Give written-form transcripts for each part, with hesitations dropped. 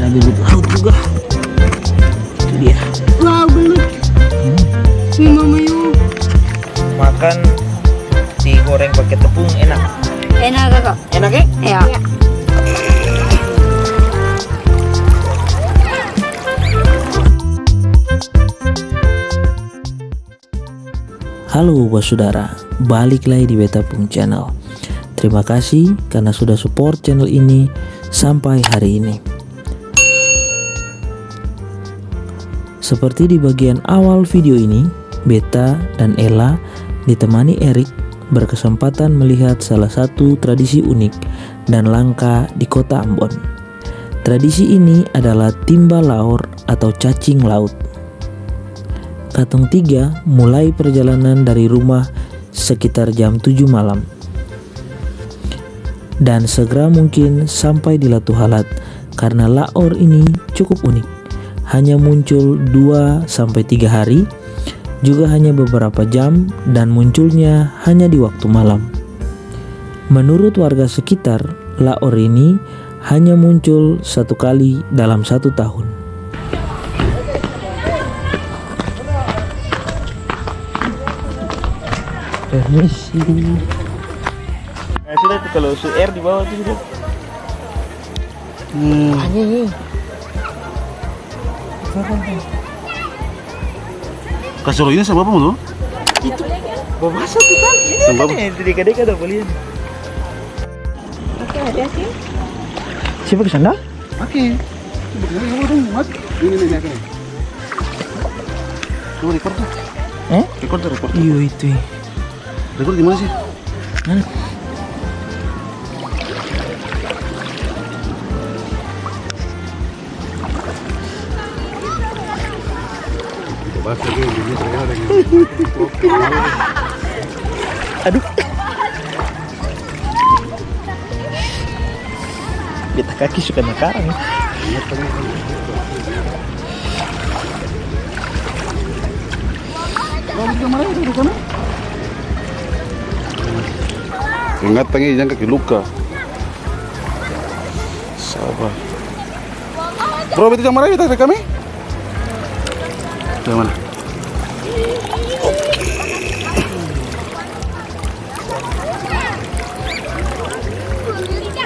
Ada bibit laut juga. Itu dia. Wow, gelut. Mama yuk. Makan digoreng pakai tepung enak. Enak kakak. Enak ya? Ya. Halo bos saudara, balik lagi di Betapung Channel. Terima kasih karena sudah support channel ini sampai hari ini. Seperti di bagian awal video ini, Beta dan Ella ditemani Erik berkesempatan melihat salah satu tradisi unik dan langka di kota Ambon. Tradisi ini adalah timba laor atau cacing laut. Katong tiga mulai perjalanan dari rumah sekitar jam 7 malam. Dan segera mungkin sampai di Latu Halat karena laor ini cukup unik. Hanya muncul 2-3 hari, juga hanya beberapa jam dan munculnya hanya di waktu malam. Menurut warga sekitar, laor ini hanya muncul 1 kali dalam 1 tahun. Permisi. Nah, sudah tuh kalau air di bawah tuh sudah. Hanya ini. Kasih ini sama apa tuh? Itu. Bawa tuh kan. Sama apa? Itu deka-deka udah beliin. Oke, ada sih. Siapa kesana? Oke. Ini nih. Tuh record tuh. Record. Iya itu. Record di mana sih? Mana? Aduh. Kita kaki suka nakarang. Ingat tangi jangan kaki luka. Sabar. Bro, itu jangan marah kita kami. Yang mana?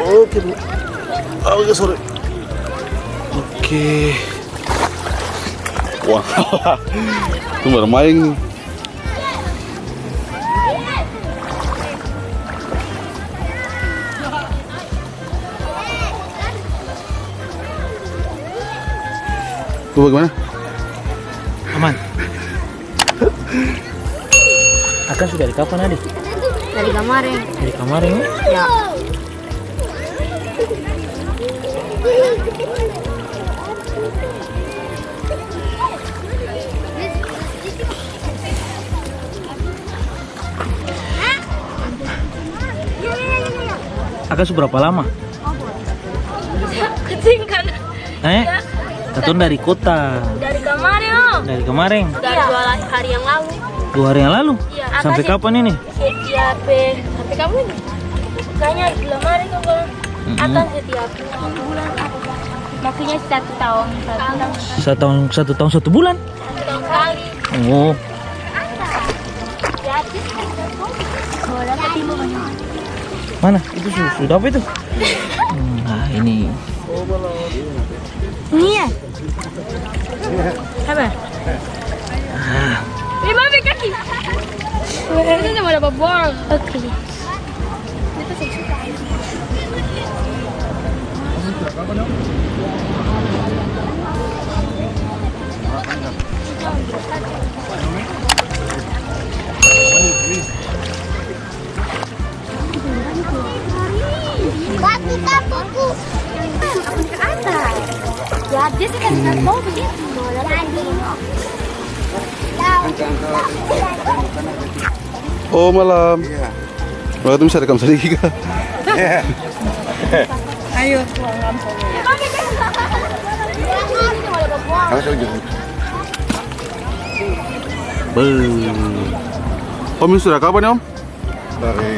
Oke. Oh ya sorry. Oke. Wah, itu bermain nih. Tuh bagaimana? Aman. Akan sudah dari kapan adik? Dari kemarin. Dari kemarin ya? Ya. Akan seberapa lama? Kecil kan? Katun dari kota. Dari kemarin om. Dari kemarin. Dari 2 hari yang lalu. 2 hari yang lalu? Iya. Sampai kapan ini? Setiap sampai kamu ini? Kayaknya kemarin kan kalau akan setiap bulan. Maksudnya 1 tahun. 1 tahun 1 bulan? 1 tahun sekali. Oh. Jadi kalau dapat timbul banyak. Mana? Itu sudah apa itu? Nah ini. Ini ya? Apa? Ini mami kaki. Ini cuma dapat bol. Oke. Itu sih suka. Kita buku. Ke atas. Ya, dia sih kan nggak mau begitu. Oh malam. Waktu bisa rekam sedikit kah? Ayo. Om ini sudah kapan ya om? Dari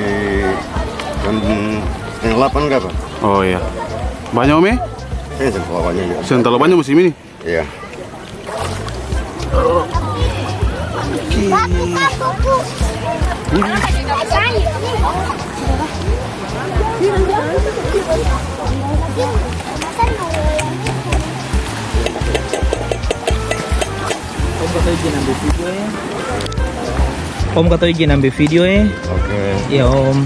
jam setengah 8 kapan? Oh iya. Banyak om ya? Jangan terlalu banyak musim ini. Iya. Om kata izin ambil video ya. Oke. Ya Om.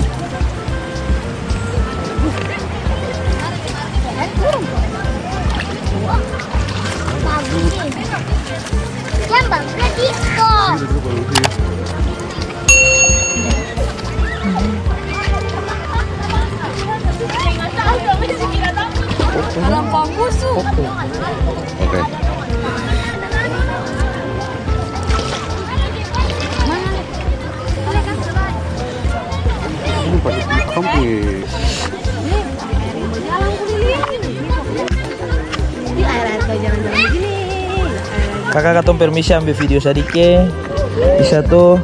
Oke. Ini pakai kampung ya. Kakak katong permisi ambil video sedikit. Bisa tuh.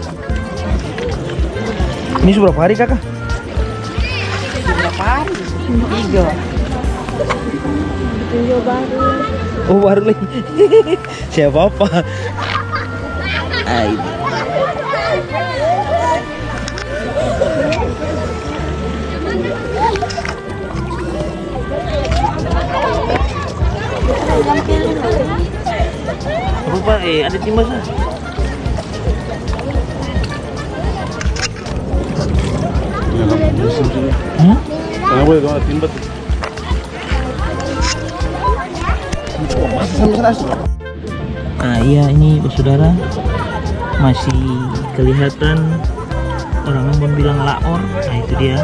Ini sudah berapa hari kakak? Berapa hari? 3. Video baru. Oh baru lagi. Siapa apa? Ini. Apa Pak? Ada timbas lah. Karena boleh dong timbat. Nah iya ini saudara masih kelihatan orang Ambon bilang laor. Nah itu dia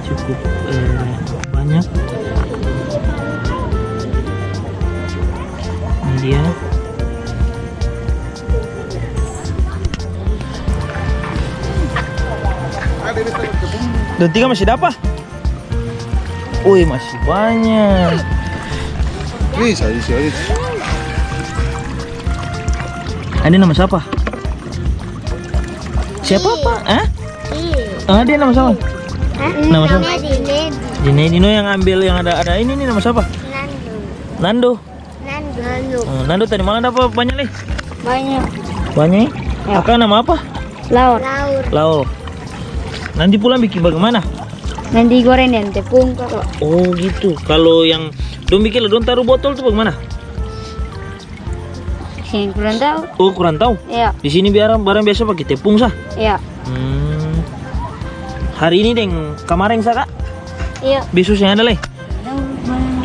cukup banyak. Ini dia. Dan 3 masih dapat. Wih masih banyak. Bisa. Ini nama siapa? Siapa Pak? Dia nama siapa? Nama siapa? Dinedino yang ambil yang ada ini nama siapa? Nando. Nando tadi malam dapat banyak nih. Banyak. Ya. Kakak nama apa? Laur. Nanti pulang bikin bagaimana? Nanti goreng dan tepung kakak. Oh gitu. Kalau yang dong bikin dong taruh botol tuh bagaimana? Sini kurang tahu. Oh kurang tahu. Iya. Di sini barang biasa pakai tepung sah. Iya. Hari ini deng kemarin sah kak? Iya. Besoknya ada leh.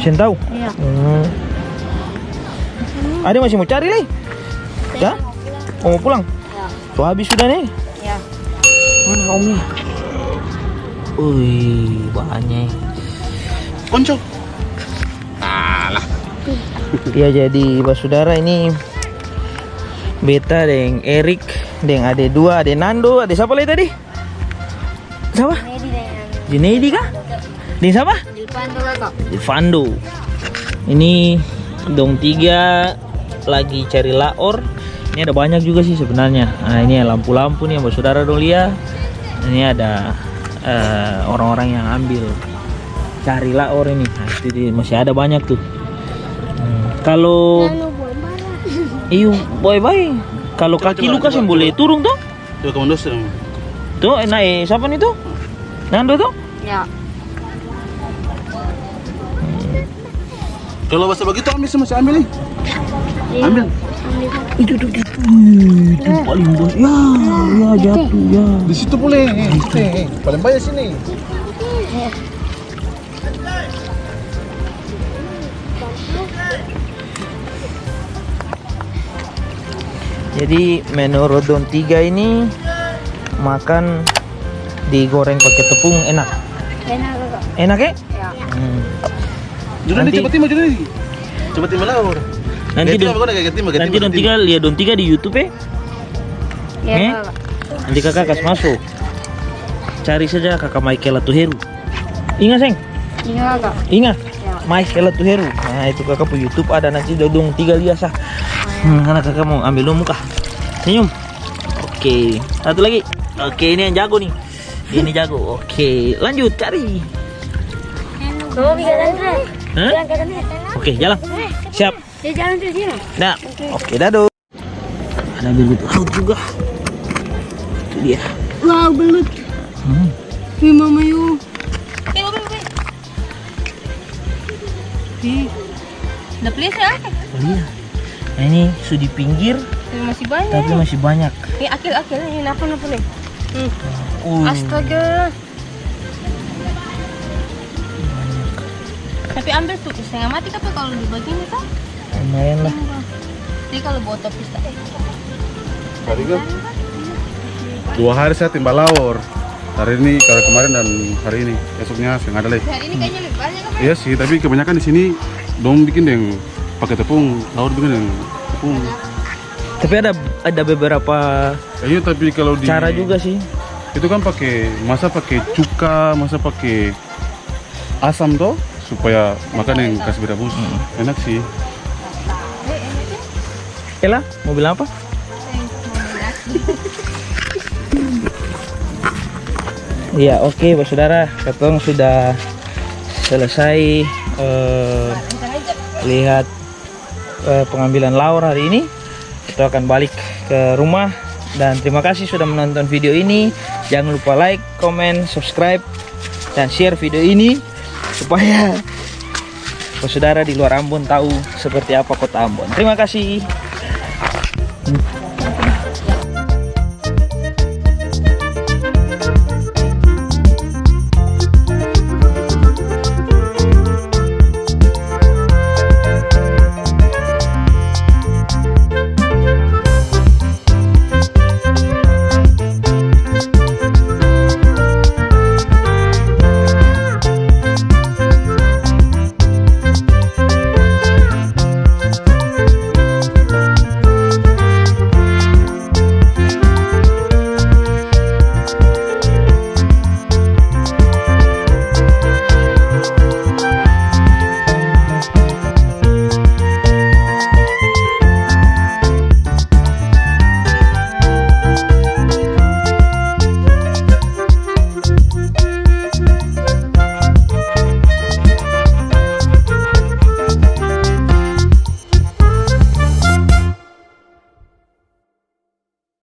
Sen tahu. Iya. Ada masih mau cari leh? Ya? Mau pulang? Iya. So habis sudah nih. Iya. Mana om nih? Wih banyak. Konco. Ya jadi saudara ini Beta deng Erik deng ade 2 ade Nando ade siapa lagi tadi? Siapa? Junaidi kah? Deng siapa? Ilfando kakak. Ilfando. Ini dong 3 lagi cari laor. Ini ada banyak juga sih sebenarnya. Nah ini lampu-lampu nih yang saudara dong lihat. Ini ada orang-orang yang ambil cari laor ini. Nah, itu masih ada banyak tuh. Kalau iyo bye. Kalau kaki luka sih boleh turun tuh. Coba kamu dos dong. Tuh naik siapa nih tuh? Nando tuh? Ya. Kalau basah begitu ambil masih ambil nih. Ambil. Itu paling bos. Ya jatuh ya. Di situ boleh. Paling banyak sini. Jadi menurut Don 3 ini makan digoreng pakai tepung enak. Enak kakak. Enak ya? Ya. Jadi coba timah jadi. Coba timah lah. Nanti Don 3 lihat Don 3 di YouTube ya. Ya kakak. Nanti kakak kasih masuk. Cari saja kakak Michaela Tuheru. Ingat Seng? Ini kakak. Ingat? Ya. Michaela Tuheru. Nah itu kakak po YouTube ada nanti Don 3 lihat sah. Karena kakak mau ambil lo muka. Senyum. Oke. Satu lagi. Oke ini yang jago nih. Ini jago. Oke lanjut cari. Mau jalan ke? Hah? Jalan ke sana. Oke, jalan. Siap. Dia jalan ke sini. Nah, oke, dado. Ada belut laut juga. Itu dia. Wow, belut. Wih, mama yuk. Udah please ya? Oh iya. Nah, ini sudah di pinggir, Masih banyak. tapi masih banyak. Ini akil-akil ini napa nih? Uh, Astaga. Tapi ambil tuh setengah mati apa kalau dibagi ini kan? lumayan lah. Jadi kalau bawa topis tak? Hari kan 2 hari saya timbal laur. Hari ini, kalau kemarin dan hari ini, esoknya saya ada lagi. Hari ini kayaknya lebih banyak kan? Iya sih, tapi kebanyakan di sini dong bikin yang pakai tepung, laut bikin yang tepung. Tapi ada beberapa Iya, tapi kalau di cara juga sih. itu kan masa pakai cuka, masa pakai asam toh supaya makan yang kasih berabus. Enak sih. Ella, mau bilang apa? Iya, oke, Bapak Saudara, Ketong sudah selesai lihat pengambilan laur hari ini. Kita akan balik ke rumah dan terima kasih sudah menonton video ini. Jangan lupa like, comment, subscribe dan share video ini supaya Bapak Saudara di luar Ambon tahu seperti apa kota Ambon. Terima kasih.